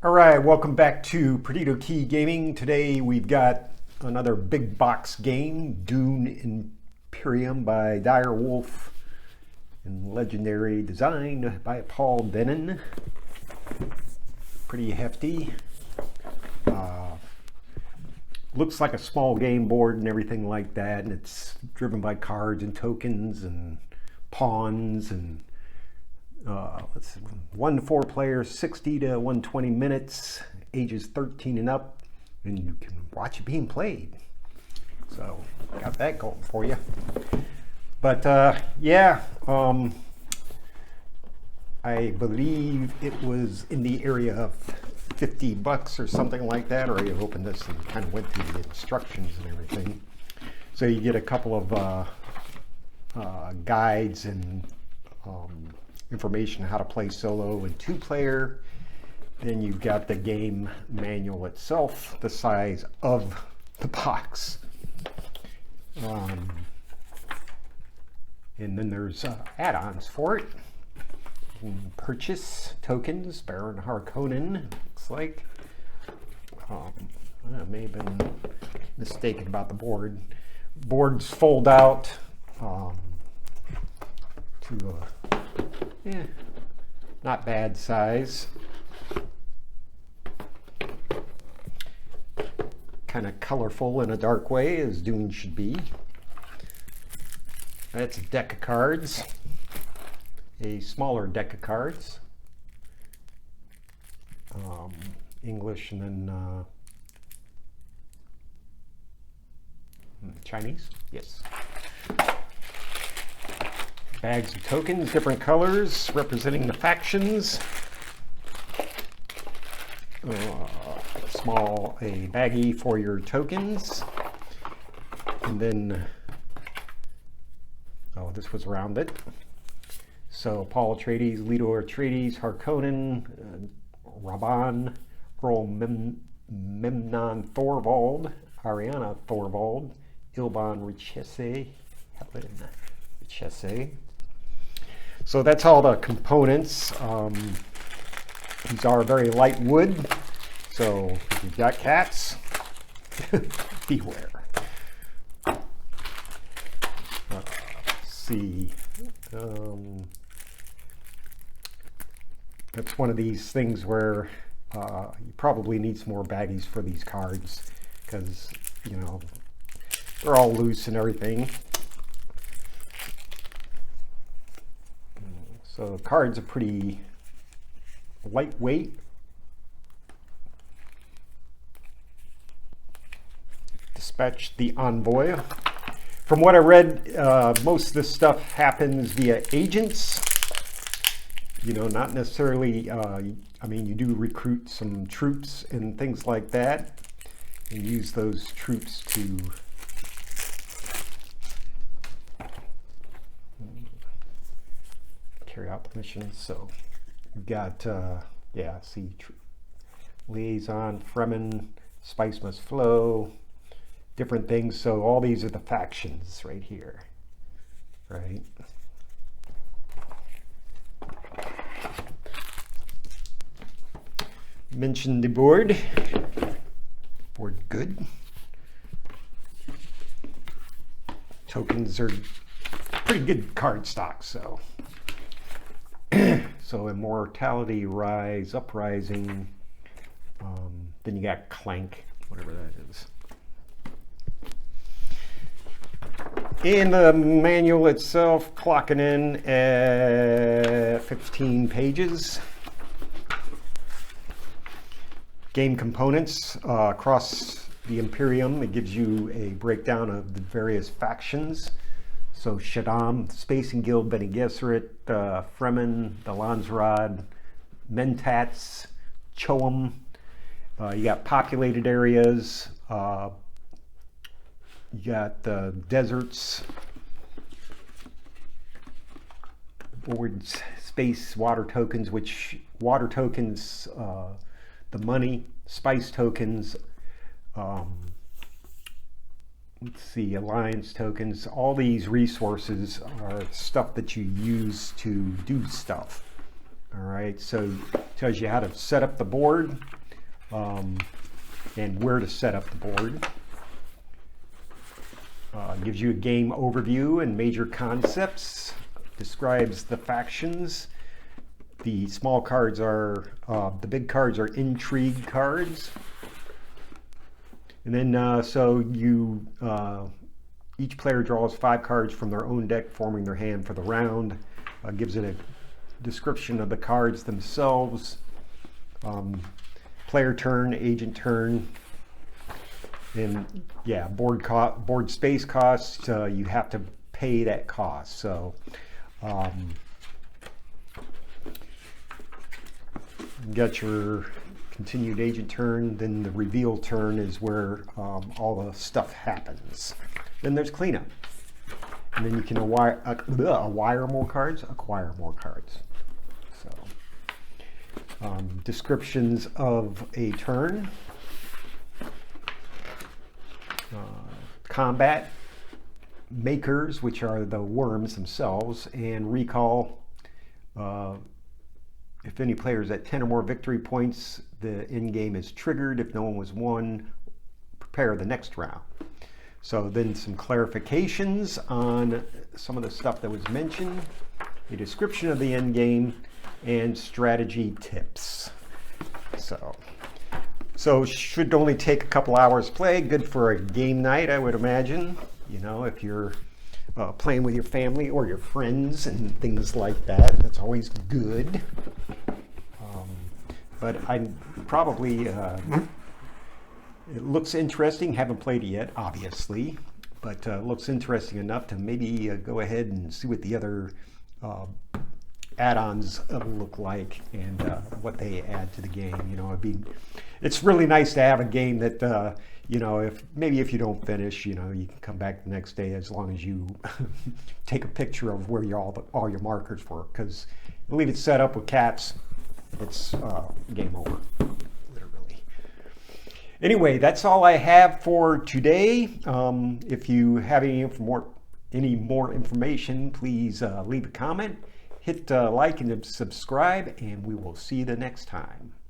All right, welcome back to Perdido Key Gaming. Today we've got another big box game, Dune Imperium by Direwolf, and legendary design by Paul Dennen. Pretty hefty. Looks like a small game board and everything like that, and it's driven by cards and tokens and pawns and let's see, 1 to 4 players, 60 to 120 minutes, ages 13 and up, and you can watch it being played. So got that going for you. But I believe it was in the area of $50 or something like that, or you opened this and kind of went through the instructions and everything. So you get a couple of guides and information how to play solo and 2-player. Then you've got the game manual itself, the size of the box. And then there's add-ons for it. You can purchase tokens, Baron Harkonnen, looks like. I may have been mistaken about the board. Boards fold out to a not bad size. Kind of colorful in a dark way, as Dune should be. That's a deck of cards. A smaller deck of cards. English and then Chinese? Yes. Bags of tokens, different colors, representing the factions. A baggie for your tokens. And then, this was around it. So Paul Atreides, Leto Atreides, Harkonnen, Raban, Earl Memnon Thorvald, Ariana Thorvald, Ilban Richese, Helen Richese. So that's all the components. These are very light wood, so if you've got cats, beware. Let's see. That's one of these things where you probably need some more baggies for these cards because, they're all loose and everything. So cards are pretty lightweight. Dispatch the Envoy. From what I read, most of this stuff happens via agents. Not necessarily, you do recruit some troops and things like that and use those troops to carry out the missions. So you've got, liaison, Fremen, spice must flow, different things. So all these are the factions right here, right? Mention the board. Board good. Tokens are pretty good card stock, so. So Immortality, Rise, Uprising. Then you got Clank, whatever that is. In the manual itself, clocking in at 15 pages. Game components across the Imperium. It gives you a breakdown of the various factions. So Shaddam, Spacing Guild, Bene Gesserit, Fremen, the Landsrod, Mentats, Choam. You got populated areas. You got the deserts, boards, space, water tokens, which water tokens, the money, spice tokens, let's see, alliance tokens. All these resources are stuff that you use to do stuff. All right, so it tells you how to set up the board and where to set up the board. Gives you a game overview and major concepts. Describes the factions. The small cards are, the big cards are intrigue cards. And then, so you, each player draws 5 cards from their own deck, forming their hand for the round. Gives it a description of the cards themselves. Player turn, agent turn, and yeah, board space costs. You have to pay that cost. So you got your continued agent turn, then the reveal turn is where all the stuff happens. Then there's cleanup, and then you can acquire more cards. So descriptions of a turn, combat, makers, which are the worms themselves, and recall. If any player is at 10 or more victory points, the end game is triggered. If no one was won, prepare the next round. So then some clarifications on some of the stuff that was mentioned, a description of the end game, and strategy tips. So should only take a couple hours play. Good for a game night, I would imagine. You know, if you're playing with your family or your friends and things like that, that's always good. But I probably, it looks interesting. Haven't played it yet, obviously, but looks interesting enough to maybe go ahead and see what the other add-ons look like and what they add to the game. You know, it's really nice to have a game that you know, if you don't finish, you know, you can come back the next day as long as you take a picture of where all your markers were, because you leave it set up with cats, it's game over, literally. Anyway, that's all I have for today. If you have any more information, please leave a comment, hit like and subscribe, and we will see you the next time.